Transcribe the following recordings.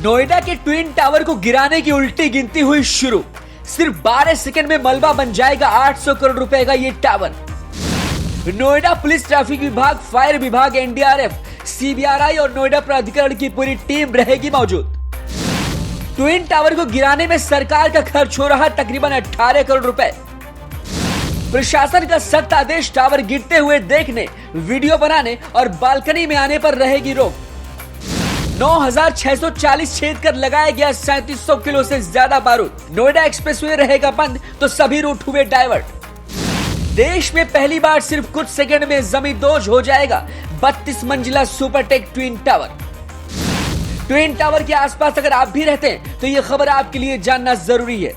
नोएडा के twin tower को गिराने की उल्टी गिनती हुई शुरू। सिर्फ 12 सेकंड में मलबा बन जाएगा 800 करोड़ रुपए का ये टावर। नोएडा पुलिस, ट्रैफिक विभाग, फायर विभाग, एनडीआरएफ, सीबीआरआई और नोएडा प्राधिकरण की पूरी टीम रहेगी मौजूद। ट्विन टावर को गिराने में सरकार का खर्च हो रहा तकरीबन 18 करोड़ रुपए। प्रशासन का सख्त आदेश, टावर गिरते हुए देखने, वीडियो बनाने और बालकनी में आने पर रहेगी रोक। 9640 छेद कर लगाया गया 3700 किलो से ज्यादा बारूद। नोएडा एक्सप्रेसवे रहेगा बंद तो सभी रूट हुए डाइवर्ट। देश में पहली बार सिर्फ कुछ सेकंड में जमींदोज हो जाएगा 32 मंजिला Supertech twin tower. Twin tower के आसपास अगर आप भी रहते हैं तो ये खबर आपके लिए जानना जरूरी है।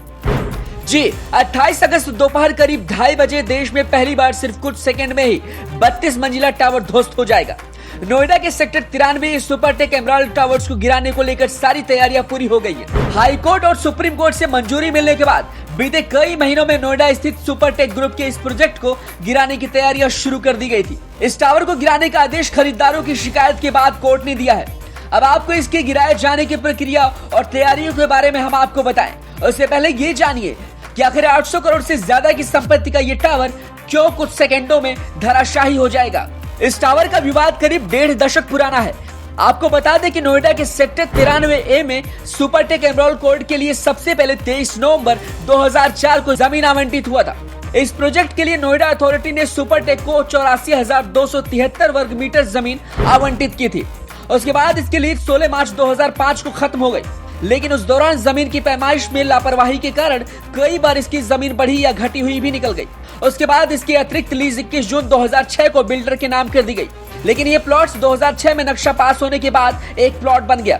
जी, 28 अगस्त दोपहर करीब 2:30 बजे देश में पहली बार सिर्फ कुछ सेकंड में ही 32 मंजिला टावर ध्वस्त हो जाएगा। नोएडा के सेक्टर 93 सुपरटेक एमराल्ड टावर्स को गिराने को लेकर सारी तैयारियां पूरी हो गई है। हाई कोर्ट और सुप्रीम कोर्ट से मंजूरी मिलने के बाद बीते कई महीनों में नोएडा स्थित सुपरटेक ग्रुप के इस प्रोजेक्ट को गिराने की तैयारियां शुरू कर दी गई थी। इस टावर को गिराने का आदेश खरीदारों की शिकायत के बाद कोर्ट ने दिया है। अब आपको इसके गिराए जाने की प्रक्रिया और तैयारियों के बारे में हम आपको बताएं। उससे पहले ये जानिए कि आखिर 800 करोड़ से ज्यादा की संपत्ति का ये टावर क्यों कुछ सेकंडों में धराशायी हो जाएगा। इस टावर का विवाद करीब 1.5 दशक पुराना है। आपको बता दें कि नोएडा के सेक्टर 93A में सुपरटेक एमराल्ड कोर्ट के लिए सबसे पहले 23 नवंबर 2004 को जमीन आवंटित हुआ था। इस प्रोजेक्ट के लिए नोएडा अथॉरिटी ने सुपरटेक को 84,273 वर्ग मीटर जमीन आवंटित की थी। उसके बाद इसकी लीज 16 मार्च 2005 को खत्म हो गई, लेकिन उस दौरान जमीन की पैमाइश में लापरवाही के कारण कई बार इसकी जमीन बढ़ी या घटी हुई भी निकल गई। उसके बाद इसकी अतिरिक्त लीज 21 जून 2006 को बिल्डर के नाम कर दी गई, लेकिन ये प्लॉट्स 2006 में नक्शा पास होने के बाद एक प्लॉट बन गया।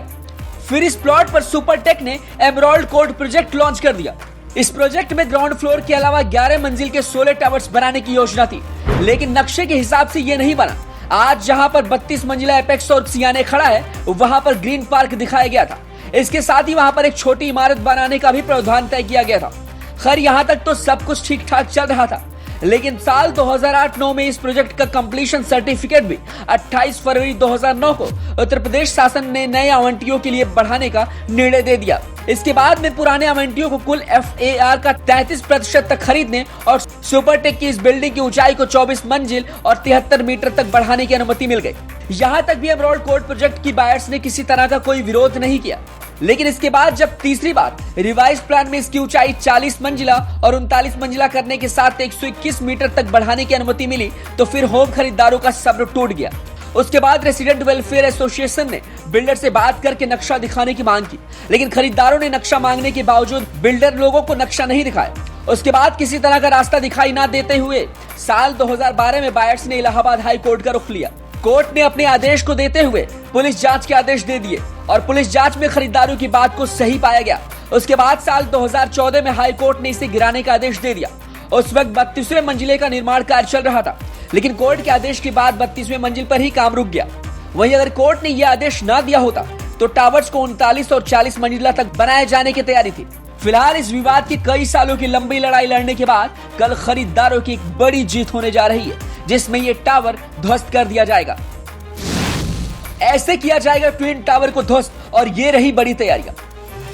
फिर इस प्लॉट पर सुपरटेक ने एमराल्ड कोर्ट प्रोजेक्ट लॉन्च कर दिया। इस प्रोजेक्ट में ग्राउंड फ्लोर के अलावा 11 मंजिल के 16 टावर्स बनाने की योजना थी, लेकिन नक्शे के हिसाब से ये नहीं बना। आज जहां पर 32 मंजिला एपेक्स और सियाने खड़ा है, वहां पर ग्रीन पार्क दिखाया गया था। इसके साथ ही वहां पर एक छोटी इमारत बनाने का भी प्रावधान तय किया गया था। खैर, यहां तक तो सब कुछ ठीक ठाक चल रहा था, लेकिन साल 2008-9 में इस प्रोजेक्ट का कंप्लीशन सर्टिफिकेट भी 28 फरवरी 2009 को उत्तर प्रदेश शासन ने नए आवंटियों के लिए बढ़ाने का निर्णय दे दिया। इसके बाद में पुराने आवंटियों को कुल FAR का 33% तक खरीदने और सुपरटेक की इस बिल्डिंग की ऊंचाई को 24 मंजिल और 73 मीटर तक बढ़ाने की अनुमति मिल गई। यहाँ तक भी एमराल्ड कोर्ट प्रोजेक्ट की बायर्स ने किसी तरह का कोई विरोध नहीं किया, लेकिन इसके बाद जब तीसरी बार रिवाइज प्लान में इसकी ऊंचाई 40 मंजिला और 39 मंजिला करने के साथ 121 मीटर तक बढ़ाने की अनुमति मिली, तो फिर होम खरीदारों का सब्र टूट गया। उसके बाद रेसिडेंट वेलफेयर एसोसिएशन ने बिल्डर से बात करके नक्शा दिखाने की मांग की, लेकिन खरीदारों ने नक्शा मांगने के बावजूद बिल्डर लोगों को नक्शा नहीं दिखाया। उसके बाद किसी तरह का रास्ता दिखाई न देते हुए साल 2012 में बायर्स ने इलाहाबाद हाई कोर्ट का रुख लिया। कोर्ट ने अपने आदेश को देते हुए पुलिस जांच के आदेश दे दिए और पुलिस जांच में खरीदारों की बात को सही पाया गया। उसके बाद साल 2014 में हाई कोर्ट ने इसे गिराने का आदेश दे दिया। उस वक्त 32वें मंजिले का निर्माण कार्य चल रहा था, लेकिन कोर्ट के आदेश के बाद 32वें मंजिल पर ही काम रुक गया। वहीं अगर कोर्ट ने यह आदेश न दिया होता तो टावर्स को 39 और 40 मंजिला तक बनाए जाने की तैयारी थी। फिलहाल इस विवाद की कई सालों की लंबी लड़ाई लड़ने के बाद कल खरीदारों की एक बड़ी जीत होने जा रही है, जिसमें ये टावर ध्वस्त कर दिया जाएगा। ऐसे किया जाएगा ट्विन टावर को ध्वस्त, और ये रही बड़ी तैयारियां।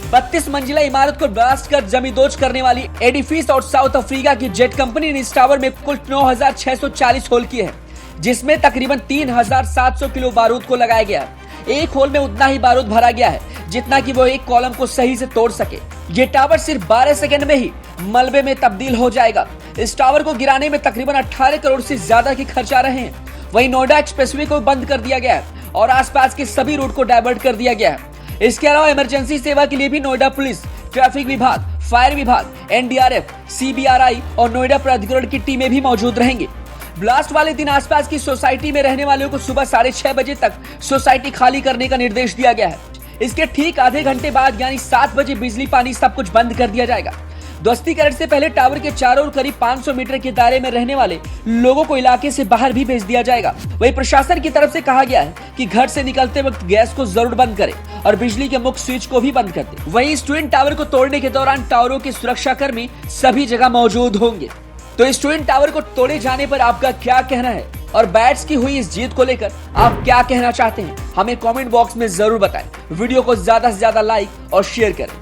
32 मंजिला इमारत को ब्लास्ट कर जमींदोज करने वाली एडिफिस और साउथ अफ्रीका की जेट कंपनी ने इस टावर में कुल 9640 होल किए हैं, जिसमें तकरीबन 3700 किलो बारूद को लगाया गया है। एक होल में उतना ही बारूद भरा गया है जितना कि वो एक कॉलम को सही से तोड़ सके। ये टावर सिर्फ 12 सेकंड में ही मलबे में तब्दील हो जाएगा। इस टावर को गिराने में तकरीबन 18 करोड़ से ज्यादा के खर्च आ रहे हैं। वहीं नोएडा एक्सप्रेसवे को बंद कर दिया गया है और आसपास के सभी रूट को डाइवर्ट कर दिया गया है। इसके अलावा इमरजेंसी सेवा के लिए भी नोएडा पुलिस, ट्रैफिक विभाग, फायर विभाग, एनडीआरएफ, सीबीआरआई और नोएडा प्राधिकरण की टीमें भी मौजूद रहेंगी। ब्लास्ट वाले दिन आसपास की सोसाइटी में रहने वालों को सुबह 6:30 बजे तक सोसाइटी खाली करने का निर्देश दिया गया है। इसके ठीक आधे घंटे बाद यानी 7 बजे बिजली पानी सब कुछ बंद कर दिया जाएगा। ध्वस्तीकरण से पहले टावर के चारों ओर करीब 500 मीटर के दायरे में रहने वाले लोगों को इलाके से बाहर भी भेज दिया जाएगा। वहीं प्रशासन की तरफ से कहा गया है कि घर से निकलते वक्त गैस को जरूर बंद करें और बिजली के मुख्य स्विच को भी बंद कर दें। वहीं इस ट्विन टावर को तोड़ने के दौरान टावरों के सुरक्षा कर्मी सभी जगह मौजूद होंगे। तो इस ट्विन टावर को तोड़े जाने पर आपका क्या कहना है? और बैट्स की हुई इस जीत को लेकर आप क्या कहना चाहते हैं, हमें कमेंट बॉक्स में जरूर बताएं। वीडियो को ज्यादा से ज्यादा लाइक और शेयर करें।